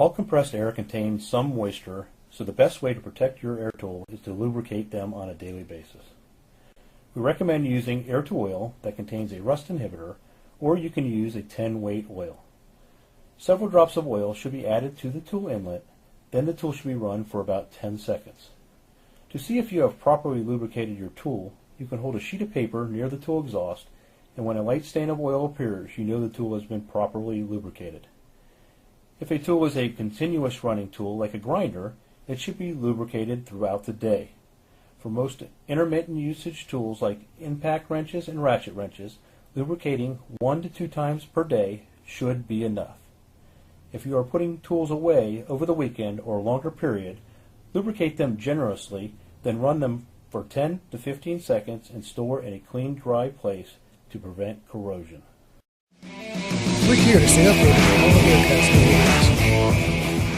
All compressed air contains some moisture, so the best way to protect your air tool is to lubricate them on a daily basis. We recommend using air-to-oil that contains a rust inhibitor, or you can use a 10-weight oil. Several drops of oil should be added to the tool inlet, then the tool should be run for about 10 seconds. To see if you have properly lubricated your tool, you can hold a sheet of paper near the tool exhaust, and when a light stain of oil appears, you know the tool has been properly lubricated. If a tool is a continuous running tool like a grinder, it should be lubricated throughout the day. For most intermittent usage tools like impact wrenches and ratchet wrenches, lubricating 1 to 2 times per day should be enough. If you are putting tools away over the weekend or a longer period, lubricate them generously, then run them for 10 to 15 seconds and store in a clean, dry place to prevent corrosion. Click here to stay updated on all the AIRCAT